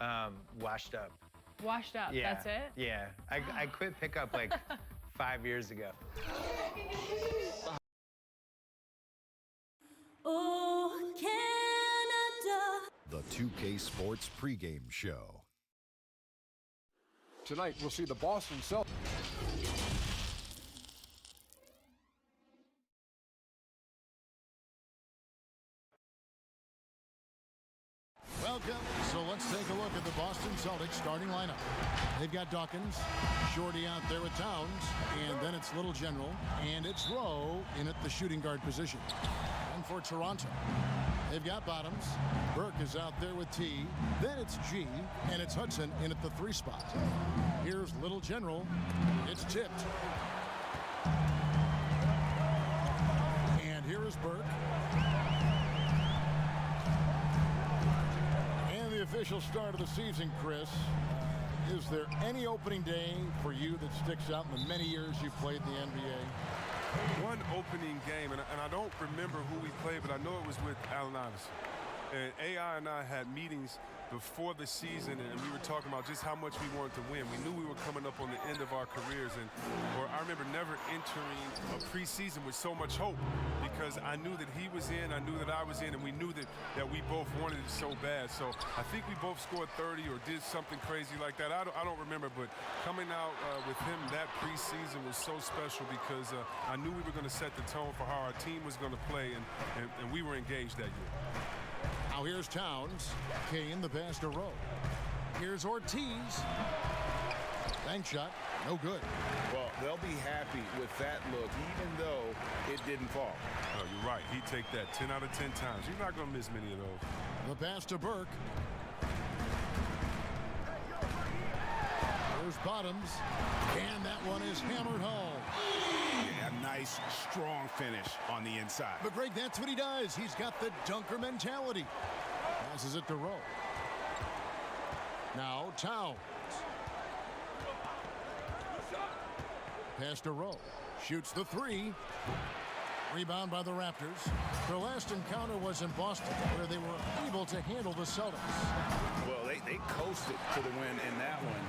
Washed up. Washed up, Yeah. that's it? Yeah. I quit pickup like 5 years ago. Oh, Canada. The 2K Sports pregame show. Tonight, we'll see the Boston Celtics. Welcome. So let's take a look at the Boston Celtics starting lineup. They've got Dawkins, Shorty out there with Towns, and then it's Little General, and it's Rowe in at the shooting guard position. And for Toronto, they've got Bottoms. Burke is out there with T. Then it's G, and it's Hudson in at the 3 spot. Here's Little General. It's tipped. And here is Burke. And the official start of the season, Chris. Is there any opening day for you that sticks out in the many years you played in the NBA? One opening game, and I don't remember who we played, but I know it was with Allen Iverson. And AI and I had meetings before the season, and we were talking about just how much we wanted to win. We knew we were coming up on the end of our careers, or I remember never entering a preseason with so much hope because I knew that he was in, I knew that I was in, and we knew that we both wanted it so bad. So I think we both scored 30 or did something crazy like that. I don't remember, but coming out with him that preseason was so special because I knew we were going to set the tone for how our team was going to play, and we were engaged that year. Now here's Towns. Kane the pass to Rowe. Here's Ortiz. Bank shot. No good. Well, they'll be happy with that look, even though it didn't fall. Oh, you're right. He'd take that 10 out of 10 times. You're not going to miss many of those. The pass to Burke. There's Bottoms. And that one is hammered home. Yeah, a nice, strong finish on the inside. But Greg, that's what he does. He's got the dunker mentality. Passes it to Rowe. Now Towns. Pass to Rowe. Shoots the 3. Rebound by the Raptors. Their last encounter was in Boston, where they were able to handle the Celtics. Well, they coasted to the win in that one.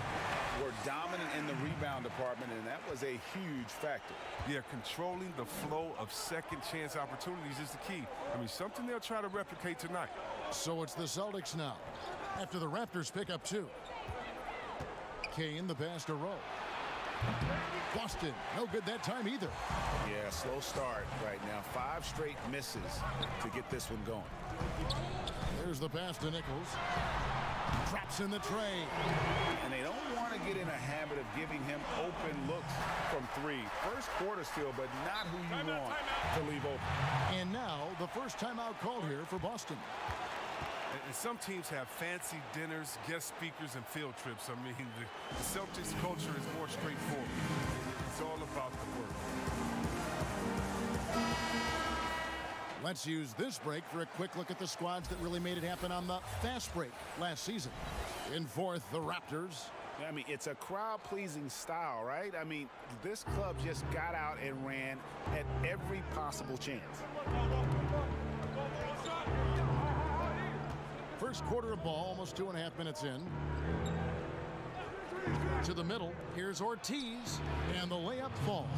Were dominant in the rebound department, and that was a huge factor. Yeah, controlling the flow of second chance opportunities is the key. I mean, something they'll try to replicate tonight. So it's the Celtics now, after the Raptors pick up 2. Kane the pass to Rowe. Boston, no good that time either. Yeah, slow start right now. 5 straight misses to get this one going. There's the pass to Nichols. Drops in the tray. And they don't want to get in a habit of giving him open looks from 3. First quarter still, but not who you want to leave open. And now the first timeout called here for Boston. And some teams have fancy dinners, guest speakers, and field trips. I mean, the Celtics culture is more straightforward. It's all about the work. Let's use this break for a quick look at the squads that really made it happen on the fast break last season. In fourth, the Raptors. I mean, it's a crowd-pleasing style, right? I mean, this club just got out and ran at every possible chance. First quarter of ball, almost 2.5 minutes in. To the middle, here's Ortiz, and the layup falls.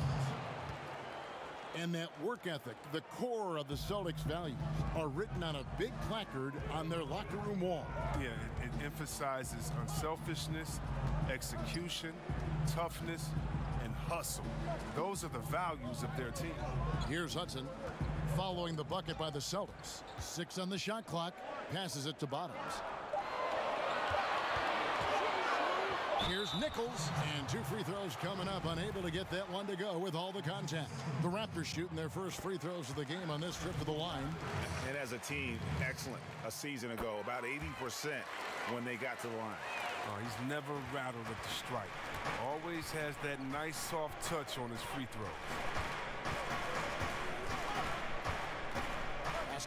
And that work ethic, the core of the Celtics' values, are written on a big placard on their locker room wall. Yeah, it emphasizes unselfishness, execution, toughness, and hustle. Those are the values of their team. Here's Hudson, following the bucket by the Celtics. 6 on the shot clock, passes it to Bottoms. Here's Nichols, and 2 free throws coming up, unable to get that one to go with all the contact. The Raptors shooting their first free throws of the game on this trip to the line. And as a team, excellent a season ago, about 80% when they got to the line. Oh, he's never rattled at the strike. Always has that nice soft touch on his free throw.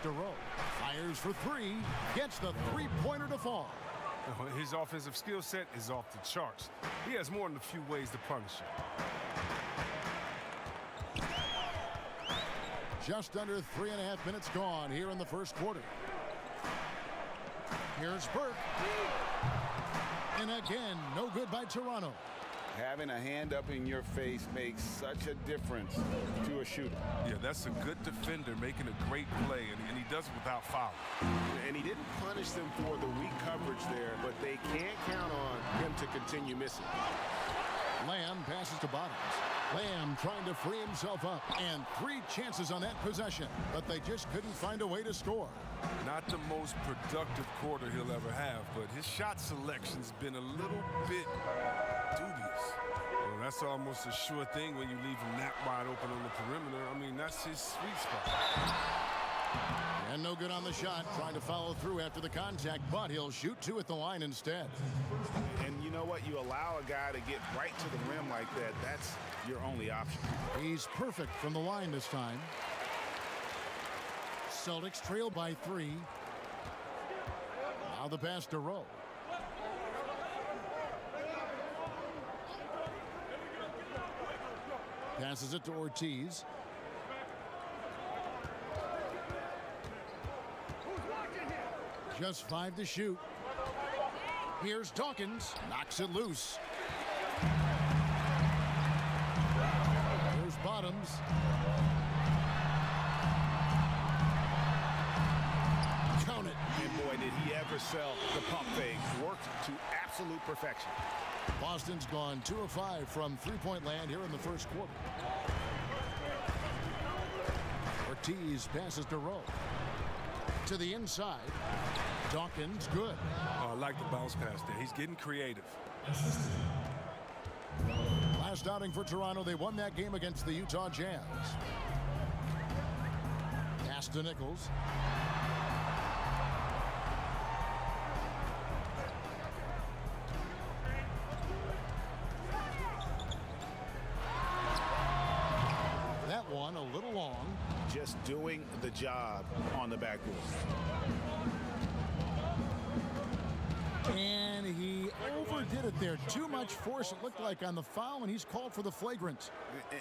Rowe fires for 3, gets the 3-pointer to fall. His offensive skill set is off the charts. He has more than a few ways to punish it. Just under 3.5 minutes gone here in the first quarter. Here's Burke. again, no good by Toronto. Having a hand up in your face makes such a difference to a shooter. Yeah, that's a good defender making a great play, and he does it without foul. And he didn't punish them for the weak coverage there, but they can't count on him to continue missing. Lamb passes to Bottoms. Lamb trying to free himself up, and 3 chances on that possession, but they just couldn't find a way to score. Not the most productive quarter he'll ever have, but his shot selection's been a little bit dubious. Well, that's almost a sure thing when you leave him that wide open on the perimeter. I mean, that's his sweet spot. And no good on the shot, trying to follow through after the contact, but he'll shoot 2 at the line instead. And you know what? You allow a guy to get right to the rim like that, that's your only option. He's perfect from the line this time. Celtics trail by 3. Now the pass to Rowe. Passes it to Ortiz. Just 5 to shoot. Here's Dawkins. Knocks it loose. Here's Bottoms. Count it. And boy, did he ever sell the pump fake. Worked to absolute perfection. Boston's gone 2 of 5 from three-point land here in the first quarter. Ortiz passes to Rowe. To the inside. Dawkins, good. Oh, I like the bounce pass there. He's getting creative. Last outing for Toronto, they won that game against the Utah Jazz. Pass to Nichols. That one a little long. Just doing the job on the backboard. And he overdid it there. Too much force, it looked like, on the foul, and he's called for the flagrant.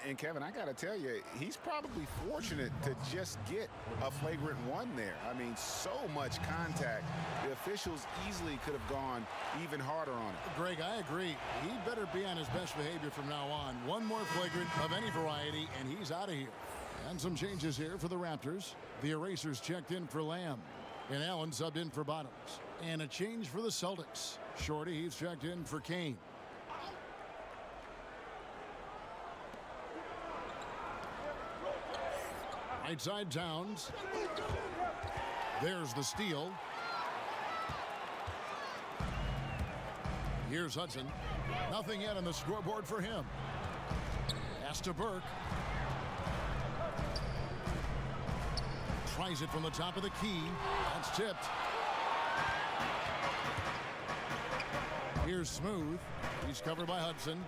And Kevin, I got to tell you, he's probably fortunate to just get a flagrant 1 there. I mean, so much contact. The officials easily could have gone even harder on it. Greg, I agree. He better be on his best behavior from now on. 1 more flagrant of any variety, and he's out of here. And some changes here for the Raptors. The Erasers checked in for Lamb. And Allen subbed in for Bottoms. And a change for the Celtics. Shorty, he's checked in for Kane. Right side Towns. There's the steal. Here's Hudson. Nothing yet on the scoreboard for him. Pass to Burke. Tries it from the top of the key. That's tipped. Here's Smooth. He's covered by Hudson.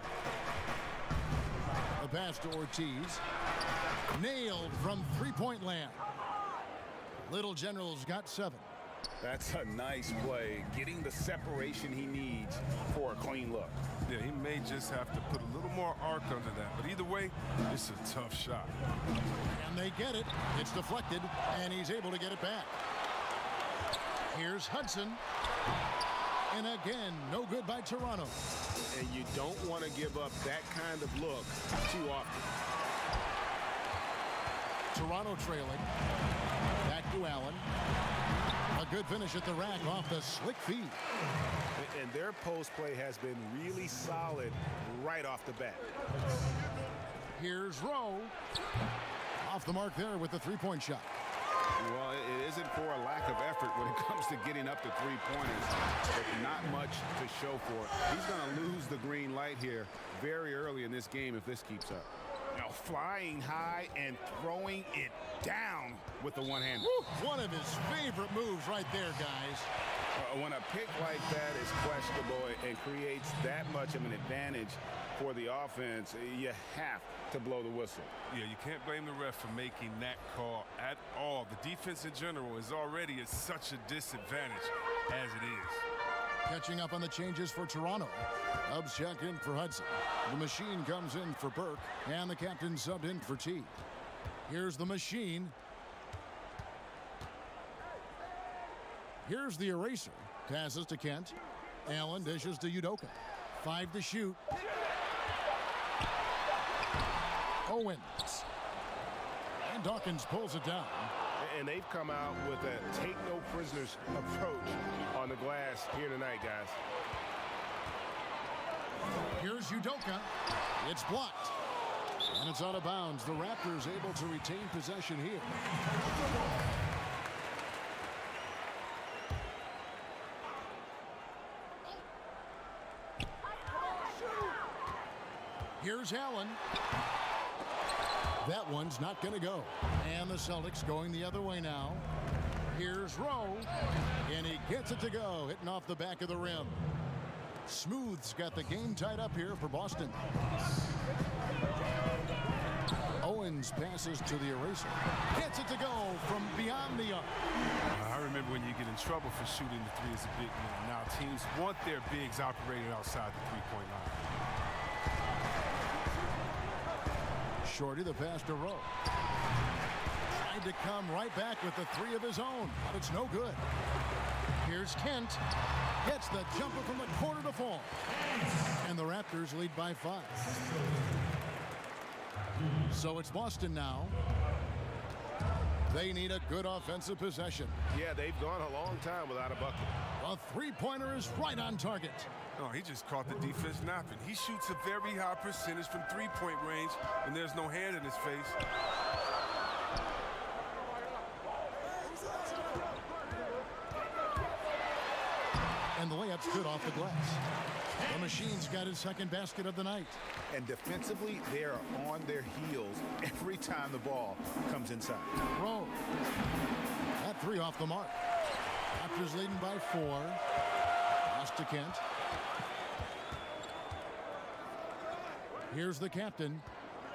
The pass to Ortiz. Nailed from three-point land. Little General's got 7. That's a nice play. Getting the separation he needs for a clean look. Yeah, he may just have to put a little more arc under that. But either way, it's a tough shot. And they get it. It's deflected, and he's able to get it back. Here's Hudson. And again, no good by Toronto. And you don't want to give up that kind of look too often. Toronto trailing. Back to Allen. A good finish at the rack off the slick feed. And their post play has been really solid right off the bat. Here's Rowe. Off the mark there with the three-point shot. Well, it isn't for a lack of effort when it comes to getting up to three-pointers, but not much to show for it. He's going to lose the green light here very early in this game if this keeps up. Now flying high and throwing it down with the one-hander. One of his favorite moves right there, guys. When a pick like that is questionable and creates that much of an advantage for the offense, you have to blow the whistle. Yeah, you can't blame the ref for making that call at all. The defense in general is already at such a disadvantage as it is. Catching up on the changes for Toronto. Dubs checked in for Hudson. The machine comes in for Burke, and the captain subbed in for T. Here's the machine. Here's the eraser. Passes to Kent. Allen dishes to Udoka. 5 to shoot. Owens. And Dawkins pulls it down. And they've come out with a take-no-prisoners approach on the glass here tonight, guys. Here's Udoka. It's blocked. And it's out of bounds. The Raptors able to retain possession here. Here's Allen. That one's not going to go. And the Celtics going the other way now. Here's Rowe. And he gets it to go, hitting off the back of the rim. Smooth's got the game tied up here for Boston. Owens passes to the eraser. Gets it to go from beyond the arc. I remember when you get in trouble for shooting the three as a big man. Now teams want their bigs operating outside the three-point line. Shorty the pass to Rowe. Tried to come right back with the three of his own, but it's no good. Here's Kent. Gets the jumper from the corner to fall. And the Raptors lead by 5. So it's Boston now. They need a good offensive possession. Yeah, they've gone a long time without a bucket. A three-pointer is right on target. No, he just caught the defense napping. He shoots a very high percentage from three-point range, and there's no hand in his face. And the layup's good off the glass. The Machine's got his second basket of the night. And defensively, they are on their heels every time the ball comes inside. Rowe. That three off the mark. Raptors leading by 4. Pass to Kent. Here's the captain.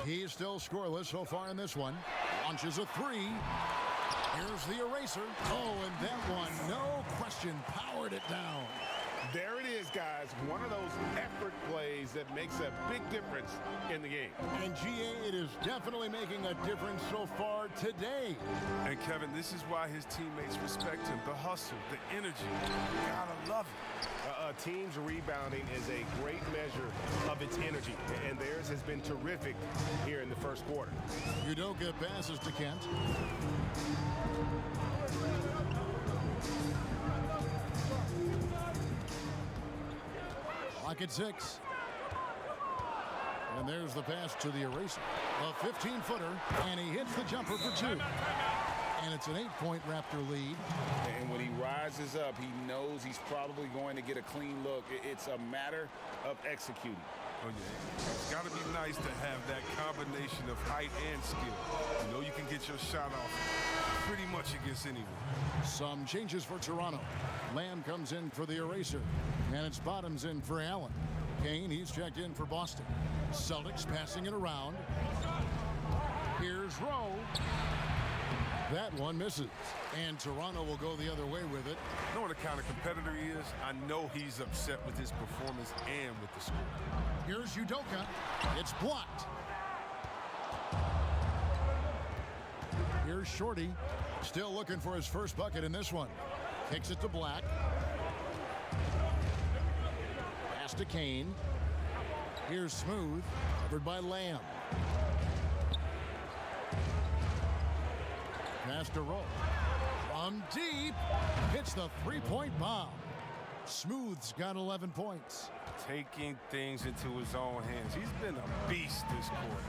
He's still scoreless so far in this one. Launches a 3. Here's the eraser. Oh, and that one, no question, powered it down. There it is, guys. One of those effort plays that makes a big difference in the game. And GA, it is definitely making a difference so far today. And Kevin, this is why his teammates respect him. The hustle, the energy. You gotta love it. A team's rebounding is a great measure of its energy, and theirs has been terrific here in the first quarter. Udoka passes to Kent. Clock at 6. And there's the pass to the eraser. A 15-footer, and he hits the jumper for 2. And it's an 8-point Raptor lead. And when he rises up, he knows he's probably going to get a clean look. It's a matter of executing. Oh, yeah. It's got to be nice to have that combination of height and skill. You know you can get your shot off pretty much against anyone. Some changes for Toronto. Lamb comes in for the eraser. And it's Bottoms in for Allen. Kane, he's checked in for Boston. Celtics passing it around. Here's Rowe. That one misses. And Toronto will go the other way with it. You know what the kind of competitor he is? I know he's upset with his performance and with the score. Here's Udoka. It's blocked. Here's Shorty. Still looking for his first bucket in this one. Kicks it to Black. Pass to Kane. Here's Smooth. Covered by Lamb. Pass to Rowe. From deep. Hits the three-point bomb. Smooth's got 11 points. Taking things into his own hands. He's been a beast this quarter.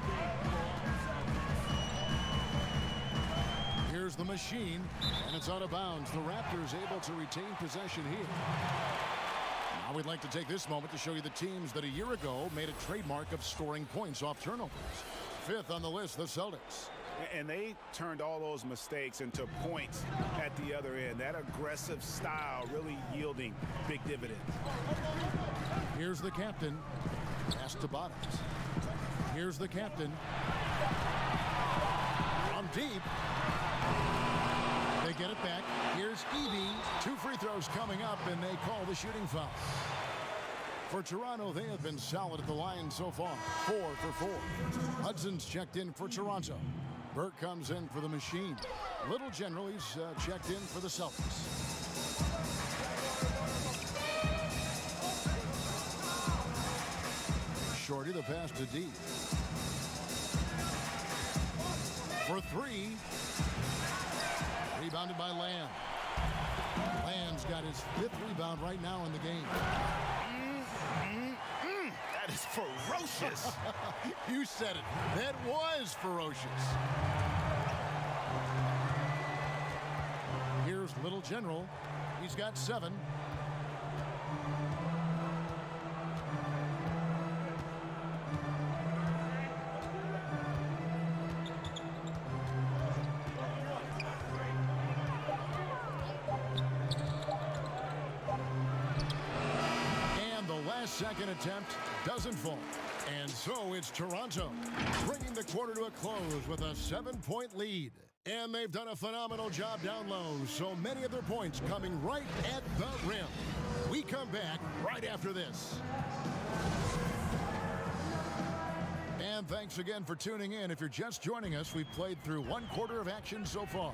Here's the Machine, and it's out of bounds. The Raptors able to retain possession here. Now we'd like to take this moment to show you the teams that a year ago made a trademark of scoring points off turnovers. 5th on the list, the Celtics. And they turned all those mistakes into points at the other end. That aggressive style really yielding big dividends. Here's the captain. Pass to Bottoms. Here's the captain. From deep. They get it back. Here's Evie. 2 free throws coming up, and they call the shooting foul. For Toronto, they have been solid at the line so far. 4 for 4. Hudson's checked in for Toronto. Burke comes in for the Machine. Little General, he's checked in for the Celtics. Shorty, the pass to D. For three. Rebounded by Lamb. Lamb's got his 5th rebound right now in the game. That is ferocious. You said it. That was ferocious. Here's Little General. He's got 7. Second attempt doesn't fall. And so it's Toronto bringing the quarter to a close with a 7-point lead. And they've done a phenomenal job down low, so many of their points coming right at the rim. We come back right after this. And thanks again for tuning in. If you're just joining us, we've played through 1 quarter of action so far.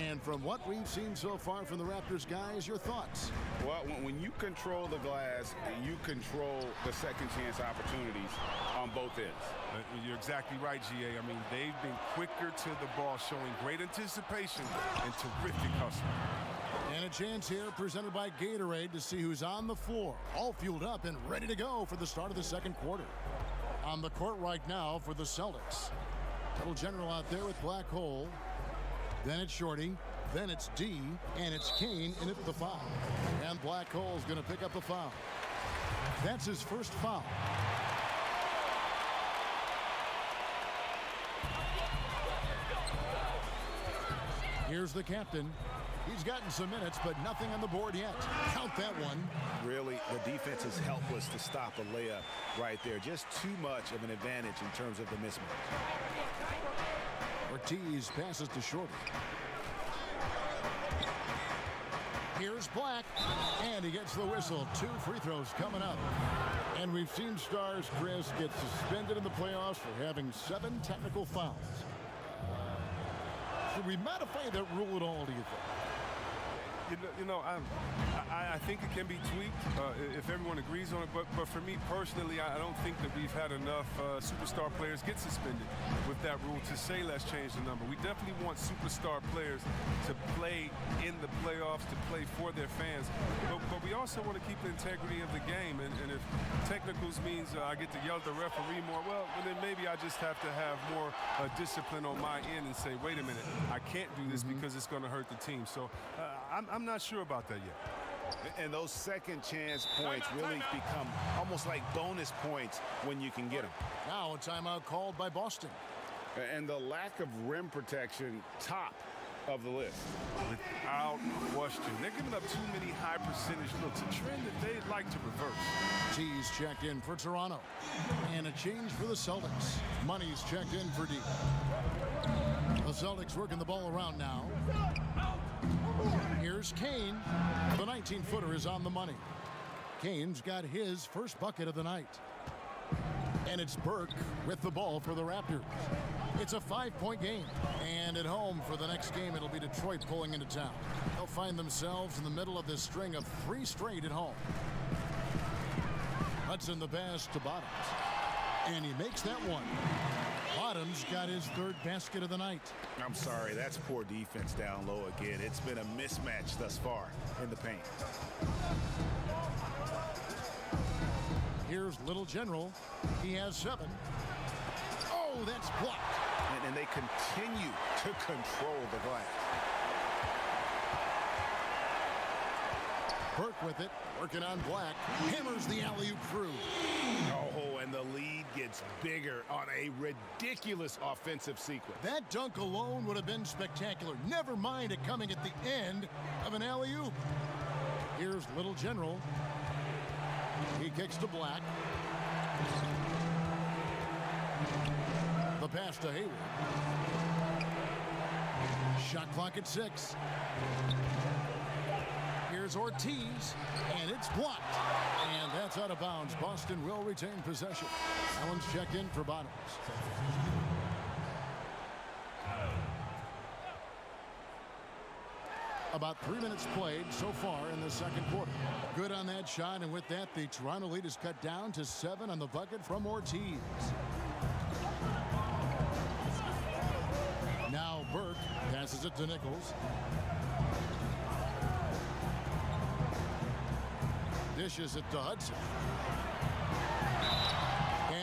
And from what we've seen so far from the Raptors, guys, your thoughts? Well, when you control the glass, you control the second chance opportunities on both ends. You're exactly right, GA. I mean, they've been quicker to the ball, showing great anticipation and terrific hustle. And a chance here presented by Gatorade to see who's on the floor, all fueled up and ready to go for the start of the second quarter. On the court right now for the Celtics. Little General out there with Black Hole. Then it's Shorty, then it's D, and it's Kane in at the foul. And Black Hole's going to pick up a foul. That's his first foul. Here's the captain. He's gotten some minutes, but nothing on the board yet. Count that one. Really, the defense is helpless to stop a layup right there. Just too much of an advantage in terms of the mismatch. Ortiz passes to Shorty. Here's Black, and he gets the whistle. 2 free throws coming up. And we've seen stars, Chris, get suspended in the playoffs for having 7 technical fouls. Should we modify that rule at all, do you think? I think it can be tweaked if everyone agrees on it. But for me personally, I don't think that we've had enough superstar players get suspended with that rule to say let's change the number. We definitely want superstar players to play in the playoffs, to play for their fans. But we also want to keep the integrity of the game. And if technicals means I get to yell at the referee more, well, then maybe I just have to have more discipline on my end and say, wait a minute, I can't do this because it's going to hurt the team. So I'm not sure about that yet. And those second chance points really become almost like bonus points when you can get them. Now a timeout called by Boston. And the lack of rim protection, top of the list. Without question. They're giving up too many high percentage looks, a trend that they'd like to reverse. T's checked in for Toronto. And a change for the Celtics. Money's checked in for D. The Celtics working the ball around now. Here's Kane. The 19-footer is on the money. Kane's got his first bucket of the night. And it's Burke with the ball for the Raptors. It's a 5-point game. And at home for the next game, it'll be Detroit pulling into town. They'll find themselves in the middle of this string of 3 straight at home. Hudson the pass to Bottoms. And he makes that one. Bottoms got his 3rd basket of the night. I'm sorry, that's poor defense down low again. It's been a mismatch thus far in the paint. Here's Little General. He has 7. Oh, that's blocked. And they continue to control the glass. Burke with it, working on Black. Hammers the alley-oop through. Oh, and the lead gets bigger on a ridiculous offensive sequence. That dunk alone would have been spectacular. Never mind it coming at the end of an alley-oop. Here's Little General. He kicks to Black. The pass to Hayward. Shot clock at 6. Here's Ortiz, and it's blocked. And that's out of bounds. Boston will retain possession. Allen's checked in for Bottoms. About 3 minutes played so far in the second quarter. Good on that shot, and with that, the Toronto lead is cut down to 7 on the bucket from Ortiz. Now Burke passes it to Nichols. Dishes it to Hudson.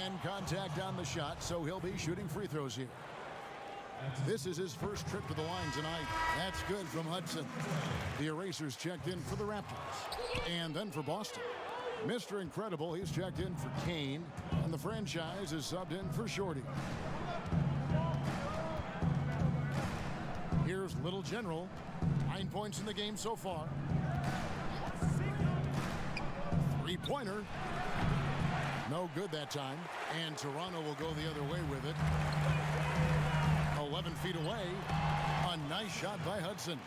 And contact on the shot, so he'll be shooting free throws here. This is his first trip to the line tonight. That's good from Hudson. The Erasers checked in for the Raptors. And then for Boston. Mr. Incredible, he's checked in for Kane. And the franchise is subbed in for Shorty. Here's Little General. 9 points in the game so far. Three-pointer. No good that time. And Toronto will go the other way with it. 11 feet away. A nice shot by Hudson.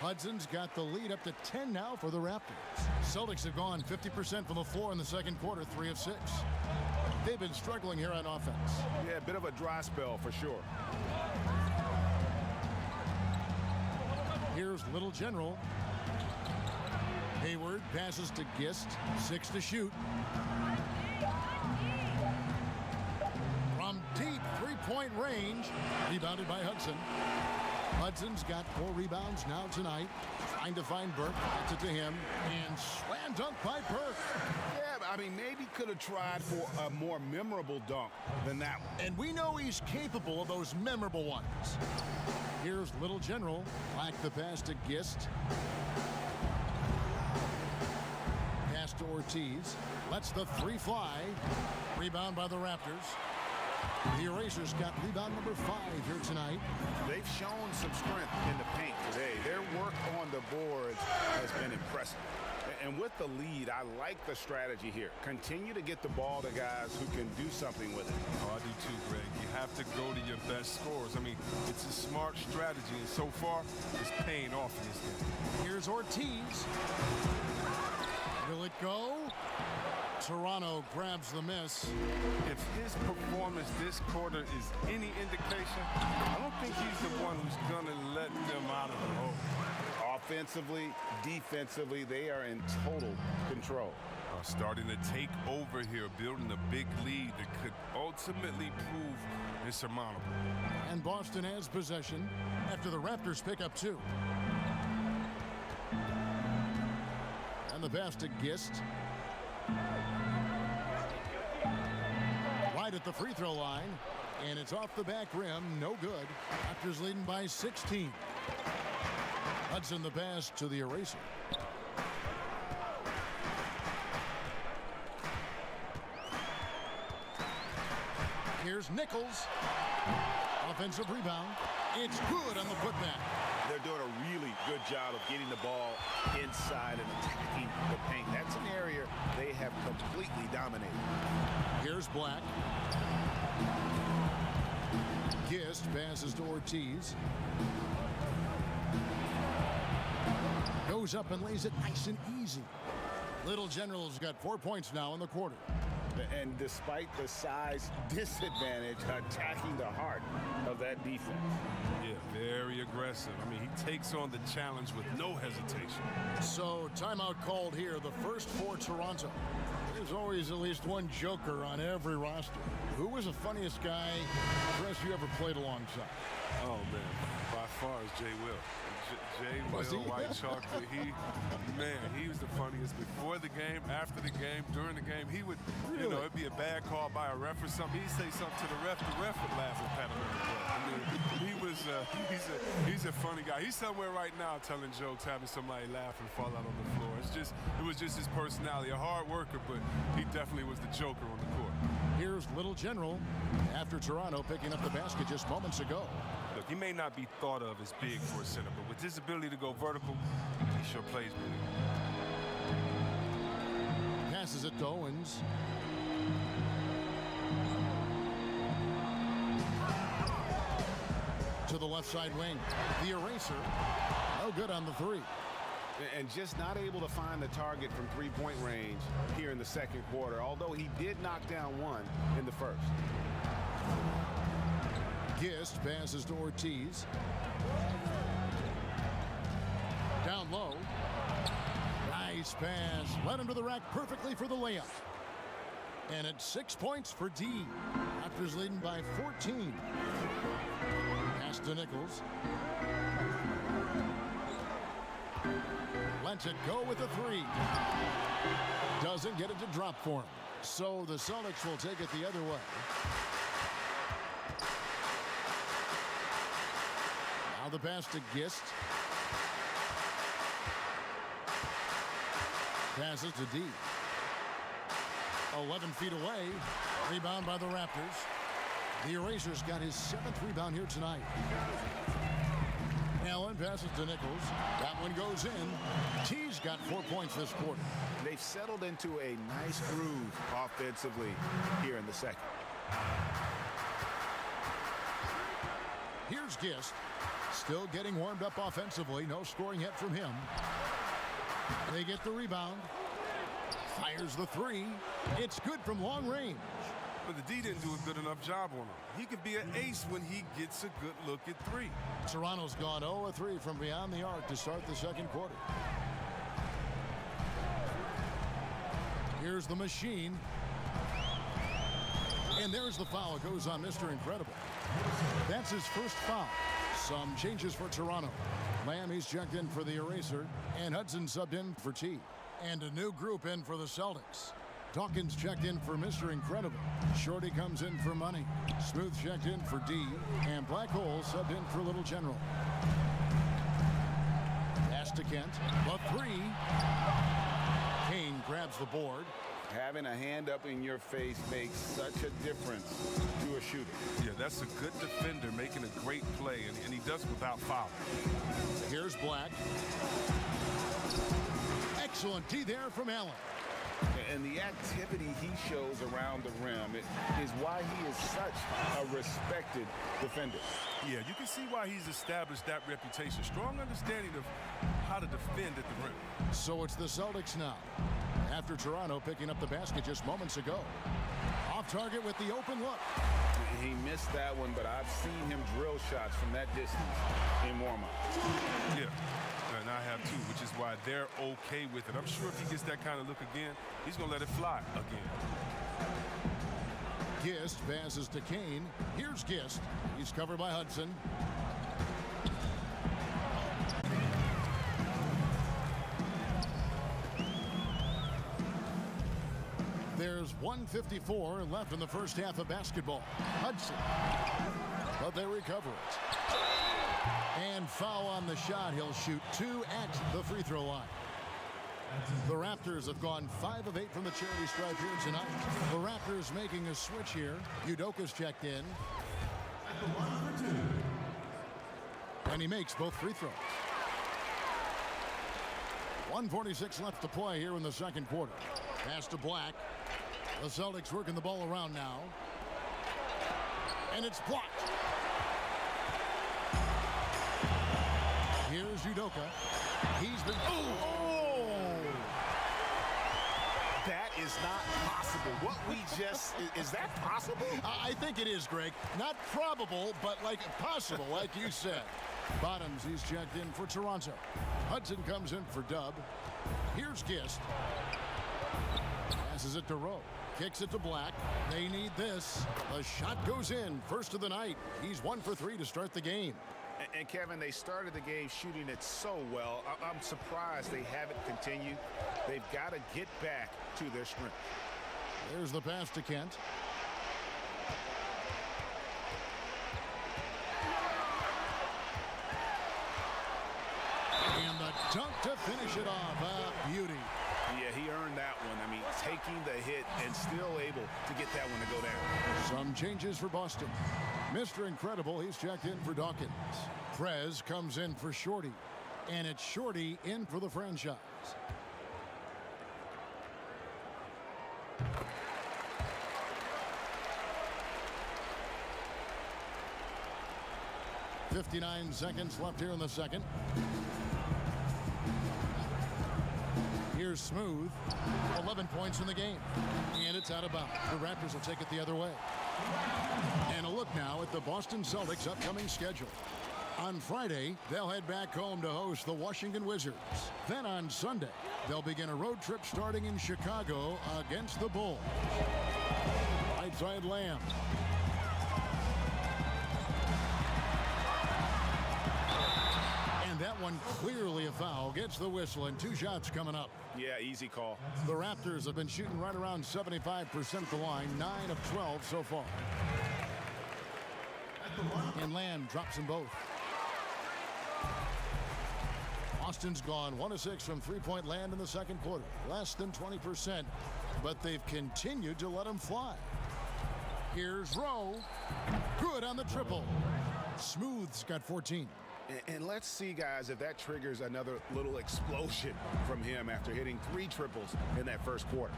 Hudson's got the lead up to 10 now for the Raptors. Celtics have gone 50% from the floor in the second quarter, 3 of 6. They've been struggling here on offense. Yeah, a bit of a dry spell for sure. Here's Little General. Hayward passes to Gist. 6 to shoot. From deep three-point range. Rebounded by Hudson. Hudson's got 4 rebounds now tonight. Trying to find Burke. Gets it to him. And slam dunk by Burke. Yeah, I mean, maybe could have tried for a more memorable dunk than that one. And we know he's capable of those memorable ones. Here's Little General. Back the pass to Gist. Pass to Ortiz. Lets the 3 fly. Rebound by the Raptors. The Erasers got rebound number 5 here tonight. They've shown some strength in the paint today. Their work on the boards has been impressive. And with the lead, I like the strategy here. Continue to get the ball to guys who can do something with it. Oh, I do too, Greg. You have to go to your best scorers. I mean, it's a smart strategy, and so far, it's paying off in this game. Here's Ortiz. Will it go? Toronto grabs the miss. If his performance this quarter is any indication, I don't think he's the one who's going to let them out of the hole. Offensively, defensively, they are in total control. Starting to take over here, building a big lead that could ultimately prove insurmountable. And Boston has possession after the Raptors pick up 2. And the pass to Gist. Right at the free throw line. And it's off the back rim. No good. Raptors leading by 16. Hudson the pass to the Eraser. Here's Nichols. Offensive rebound. It's good on the putback. They're doing a really good job of getting the ball inside and attacking the paint. That's an area they have completely dominated. Here's Black. Gist passes to Ortiz. Goes up and lays it nice and easy. Little General's got 4 points now in the quarter. And despite the size disadvantage, attacking the heart of that defense. Yeah, very aggressive. I mean, he takes on the challenge with no hesitation. So, timeout called here, the first for Toronto. There's always at least one joker on every roster. Who was the funniest guy, Chris, you ever played alongside? Oh, man, by far is Jay Will. Jay Will, White Chocolate, he was the funniest before the game, after the game, during the game. He would, you know, it'd be a bad call by a ref or something. He'd say something to the ref would laugh and pat him on the butt. I mean, he's a funny guy. He's somewhere right now telling jokes, having somebody laugh and fall out on the floor. It was just his personality, a hard worker, but he definitely was the joker on the court. Here's Little General after Toronto picking up the basket just moments ago. Look, he may not be thought of as big for a center, but with his ability to go vertical, he sure plays big. Passes it to Owens. To the left side wing. The Eraser. No good on the 3. And just not able to find the target from three-point range here in the second quarter, although he did knock down 1 in the first. Gist passes to Ortiz. Down low. Nice pass. Led him to the rack perfectly for the layup. And it's 6 points for D. Raptors leading by 14. Pass to Nichols. Lets it go with a three. Doesn't get it to drop for him. So the Celtics will take it the other way. Now the pass to Gist. Passes to D. 11 feet away. Rebound by the Raptors. The Erasers got his 7th rebound here tonight. Allen passes to Nichols. That one goes in. T's got 4 points this quarter. They've settled into a nice groove offensively here in the second. Here's Gist. Still getting warmed up offensively. No scoring yet from him. They get the rebound. Fires the three. It's good from long range. But the D didn't do a good enough job on him. He could be an ace when he gets a good look at three. Toronto's gone 0-3 from beyond the arc to start the second quarter. Here's the machine. And there's the foul. It goes on Mr. Incredible. That's his first foul. Some changes for Toronto. Lamb, he's checked in for the Eraser. And Hudson subbed in for T. And a new group in for the Celtics. Dawkins checked in for Mr. Incredible. Shorty comes in for Money. Smooth checked in for D. And Black Hole subbed in for Little General. Pass to Kent. The three. Kane grabs the board. Having a hand up in your face makes such a difference to a shooter. Yeah, that's a good defender making a great play, and he does it without fouling. Here's Black. Excellent D there from Allen. And the activity he shows around the rim is why he is such a respected defender. Yeah, you can see why he's established that reputation. Strong understanding of how to defend at the rim. So it's the Celtics now. After Toronto picking up the basket just moments ago. Off target with the open look. He missed that one, but I've seen him drill shots from that distance in warm-up. Yeah, and I have too, which is why they're okay with it. I'm sure if he gets that kind of look again, he's going to let it fly again. Gist passes to Kane. Here's Gist. He's covered by Hudson. There's 1:54 left in the first half of basketball. Hudson. But they recover it. And foul on the shot. He'll shoot 2 at the free throw line. The Raptors have gone 5 of 8 from the charity stripe here tonight. The Raptors making a switch here. Udoka's checked in. And he makes both free throws. 1:46 left to play here in the second quarter. Pass to Black. The Celtics working the ball around now. And it's blocked. Here's Udoka. He's been... Oh! That is not possible. What we just... Is that possible? I think it is, Greg. Not probable, but like possible, like you said. Bottoms, he's checked in for Toronto. Hudson comes in for Dub. Here's Gist. Passes it to Rowe. Kicks it to Black. They need this. The shot goes in. First of the night. He's 1 for 3 to start the game. And Kevin, they started the game shooting it so well. I'm surprised they haven't continued. They've got to get back to their strength. There's the pass to Kent. And the dunk to finish it off. A beauty. Yeah, he earned that one. I mean, taking the hit and still able to get that one to go down. Some changes for Boston. Mr. Incredible, he's checked in for Dawkins. Prez comes in for Shorty. And it's Shorty in for the franchise. .59 seconds left here in the second. Here's Smooth. 11 points in the game. And it's out of bounds. The Raptors will take it the other way. And a look now at the Boston Celtics' upcoming schedule. On Friday, they'll head back home to host the Washington Wizards. Then on Sunday, they'll begin a road trip starting in Chicago against the Bulls. Right side Lamb. And that one clearly a foul. Gets the whistle and 2 shots coming up. Yeah, easy call. The Raptors have been shooting right around 75% at the line, 9 of 12 so far. And Lamb drops them both. Boston's gone 1 of 6 from three-point land in the second quarter. Less than 20%, but they've continued to let them fly. Here's Rowe. Good on the triple. Smooth's got 14. And let's see, guys, if that triggers another little explosion from him after hitting 3 triples in that first quarter.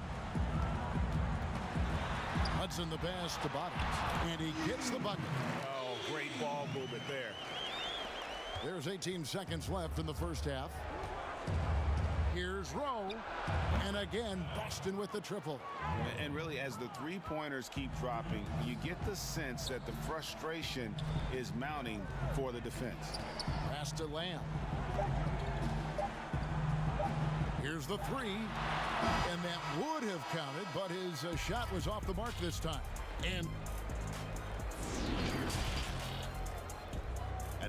Hudson the pass to Bottoms, and he gets the bucket. Oh, great ball movement there. There's 18 seconds left in the first half. Here's Rowe, and again, Boston with the triple. And really, as the three-pointers keep dropping, you get the sense that the frustration is mounting for the defense. Pass to Lamb. Here's the 3, and that would have counted, but his shot was off the mark this time. And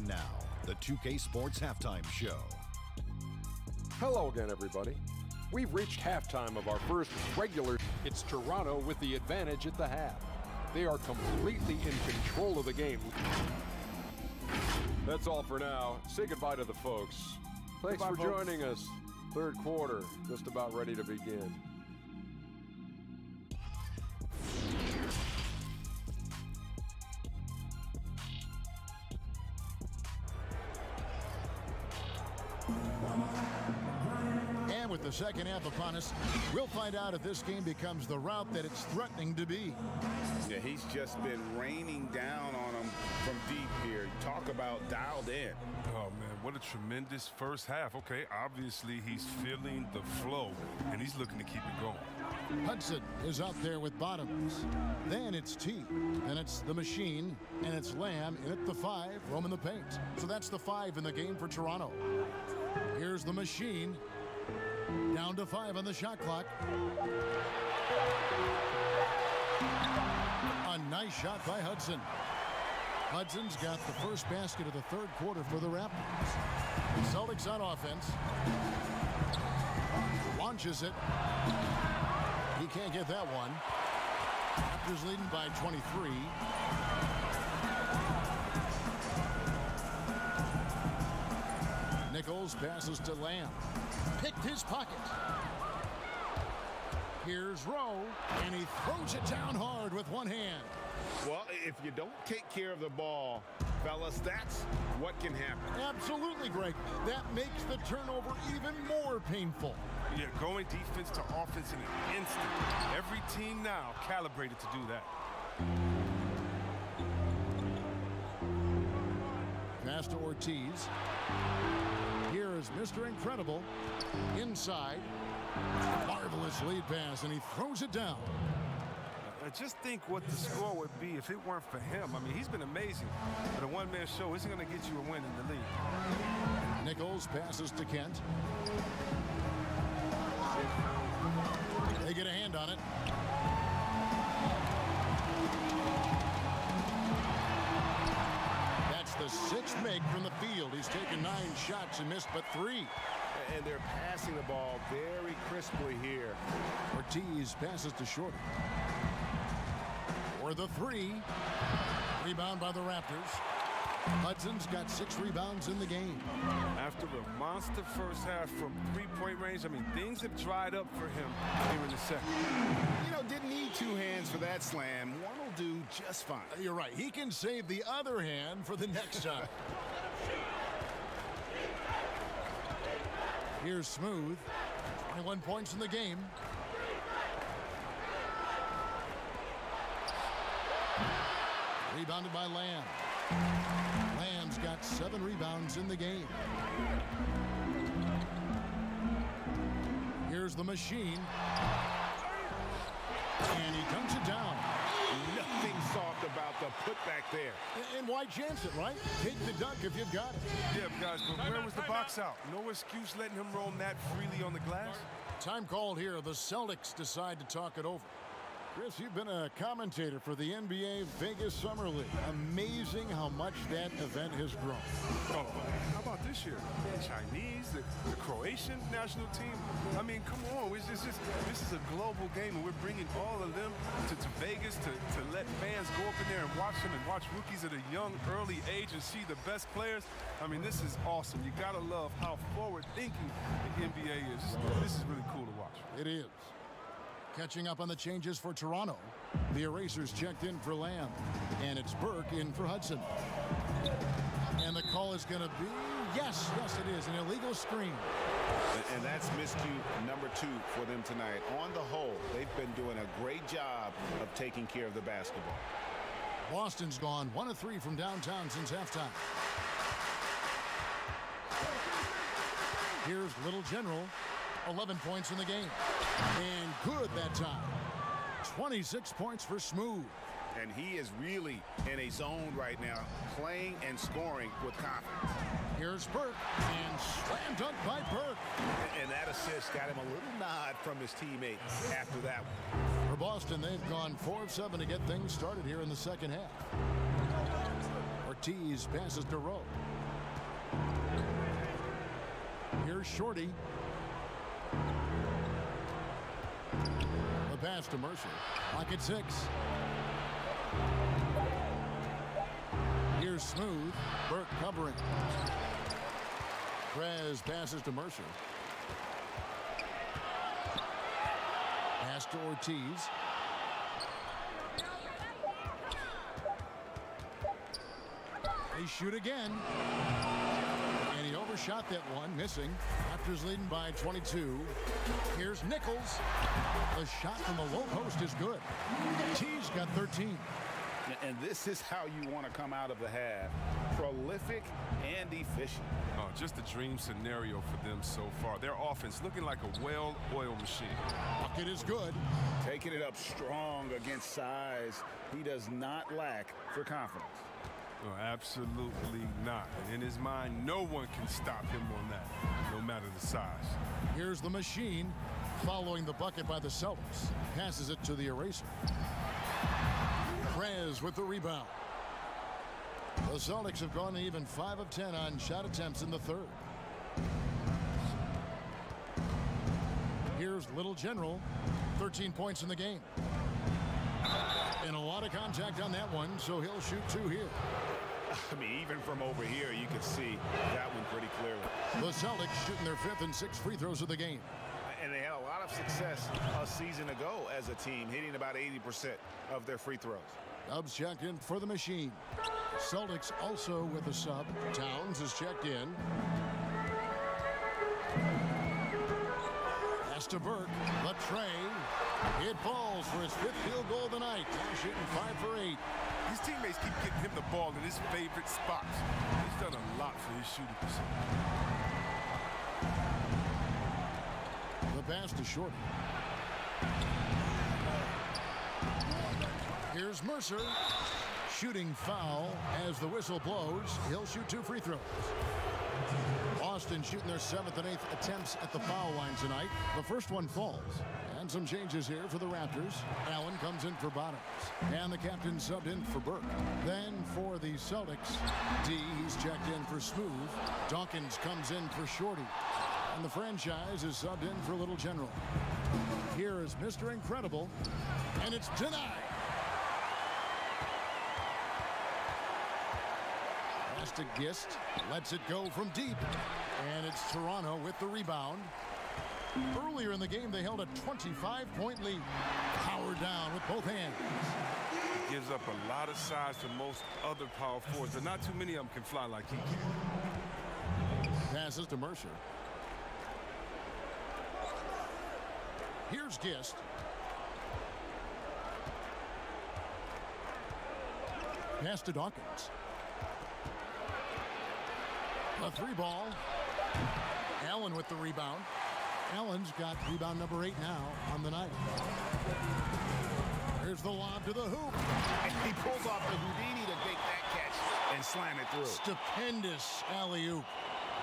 now, the 2K Sports Halftime Show. Hello again, everybody. We've reached halftime of our first regular. It's Toronto with the advantage at the half. They are completely in control of the game. That's all for now. Say goodbye to the folks. Thanks for joining us. Third quarter, just about ready to begin. And with the second half upon us, we'll find out if this game becomes the route that it's threatening to be. Yeah, he's just been raining down on them from deep here. Talk about dialed in. Oh, man, what a tremendous first half. Okay, obviously he's feeling the flow, and he's looking to keep it going. Hudson is out there with Bottoms. Then it's T. Then it's the Machine, and it's Lamb in at the 5, roaming the paint. So that's the 5 in the game for Toronto. Here's the Machine. Down to 5 on the shot clock. A nice shot by Hudson. Hudson's got the first basket of the third quarter for the Raptors. The Celtics on offense. Launches it. He can't get that one. Raptors leading by 23. Nichols passes to Lamb. Picked his pocket. Here's Rowe, and he throws it down hard with one hand. Well, if you don't take care of the ball, fellas, that's what can happen. Absolutely, Greg. That makes the turnover even more painful. Yeah, going defense to offense in an instant. Every team now calibrated to do that. Pass to Ortiz. Here is Mr. Incredible. Inside. Marvelous lead pass, and he throws it down. Just think what the score would be if it weren't for him. I mean, he's been amazing. But a one-man show isn't going to get you a win in the league. Nichols passes to Kent. They get a hand on it. That's the 6th make from the field. He's taken 9 shots and missed but 3. And they're passing the ball very crisply here. Ortiz passes to Shorty. For the 3. Rebound by the Raptors. Hudson's got 6 rebounds in the game. After a monster first half from three-point range, I mean, things have dried up for him here in the second. You know, didn't need 2 hands for that slam. One will do just fine. You're right. He can save the other hand for the next time. Here's Smooth. 21 points in the game. Rebounded by Lamb. Lamb's got 7 rebounds in the game. Here's the Machine. And he dunks it down. Nothing soft about the putback there. And why chance it, right? Take the dunk if you've got it. Yeah, guys, but where was the box out? No excuse letting him roam that freely on the glass. Time called here. The Celtics decide to talk it over. Chris, you've been a commentator for the NBA Vegas Summer League. Amazing how much that event has grown. Oh, how about this year? The Chinese, the Croatian national team. I mean, come on. This is a global game, and we're bringing all of them to Vegas to let fans go up in there and watch them and watch rookies at a young, early age and see the best players. I mean, this is awesome. You got to love how forward-thinking the NBA is. This is really cool to watch. It is. Catching up on the changes for Toronto. The Erasers checked in for Lamb. And it's Burke in for Hudson. And the call is going to be, yes, it is, an illegal screen. And that's miscue number 2 for them tonight. On the whole, they've been doing a great job of taking care of the basketball. Boston's gone 1 of 3 from downtown since halftime. Here's Little General. 11 points in the game. And good that time. 26 points for Smooth. And he is really in a zone right now, playing and scoring with confidence. Here's Burke, and slam dunk by Burke. And that assist got him a little nod from his teammate after that one. For Boston, they've gone 4 of 7 to get things started here in the second half. Ortiz passes to Rowe. Here's Shorty. The pass to Mercer. Lock at 6. Here's Smooth. Burke covering. Prez passes to Mercer. Pass to Ortiz. They shoot again. And he overshot that one, missing. Raptors leading by 22. Here's Nichols. The shot from the low post is good. T's got 13. And this is how you want to come out of the half. Prolific and efficient. Oh, just a dream scenario for them so far. Their offense looking like a well-oiled machine. Bucket is good. Taking it up strong against size. He does not lack for confidence. No, absolutely not. And in his mind, no one can stop him on that, no matter the size. Here's the machine following the bucket by the Celtics. Passes it to the Eraser. Prez with the rebound. The Celtics have gone even 5 of 10 on shot attempts in the third. Here's Little General. 13 points in the game. And a lot of contact on that one, so he'll shoot 2 here. I mean, even from over here, you can see that one pretty clearly. The Celtics shooting their 5th and 6th free throws of the game. And they had a lot of success a season ago as a team, hitting about 80% of their free throws. Dubs checked in for the machine. Celtics also with a sub. Towns is checked in. Pass to Burke. The tray. It falls for his 5th field goal of the night. Cash hitting 5 for 8. His teammates keep getting him the ball in his favorite spots. He's done a lot for his shooting percentage. The pass to Shorty. Here's Mercer. Shooting foul as the whistle blows. He'll shoot 2 free throws. Boston shooting their 7th and 8th attempts at the foul line tonight. The first one falls. And some changes here for the Raptors. Allen comes in for Bottoms. And the captain subbed in for Burke. Then for the Celtics, D, he's checked in for Smooth. Dawkins comes in for Shorty. And the franchise is subbed in for Little General. Here is Mr. Incredible. And it's denied. Pass to Gist. Lets it go from deep. And it's Toronto with the rebound. Earlier in the game, they held a 25-point lead. Powered down with both hands. He gives up a lot of size to most other power forwards, but not too many of them can fly like he can. Passes to Mercer. Here's Gist. Pass to Dawkins. A 3-ball. Allen with the rebound. Allen's got rebound number 8 now on the night. Here's Here's the lob to the hoop. And he pulls off the Houdini to make that catch and slam it through. Stupendous alley-oop.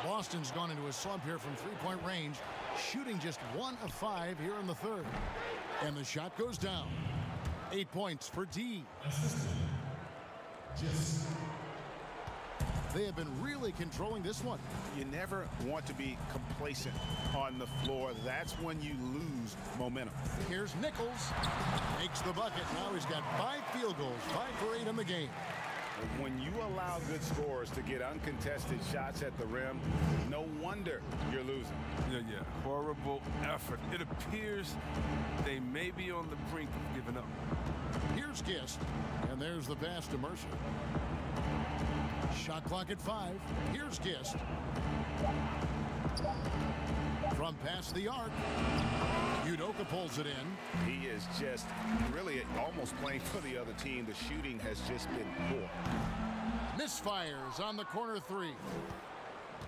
Boston's gone into a slump here from three-point range, shooting just 1 of 5 here in the third. And the shot goes down. 8 points for D. They have been really controlling this one. You never want to be complacent on the floor. That's when you lose momentum. Here's Nichols. Makes the bucket. Now he's got 5 field goals, 5 for 8 in the game. When you allow good scorers to get uncontested shots at the rim, no wonder you're losing. Yeah. Horrible effort. It appears they may be on the brink of giving up. Here's Gist. And there's the pass to Mercer. Shot clock at 5. Here's Gist. From past the arc. Udoka pulls it in. He is just really almost playing for the other team. The shooting has just been poor. Misfires on the corner 3.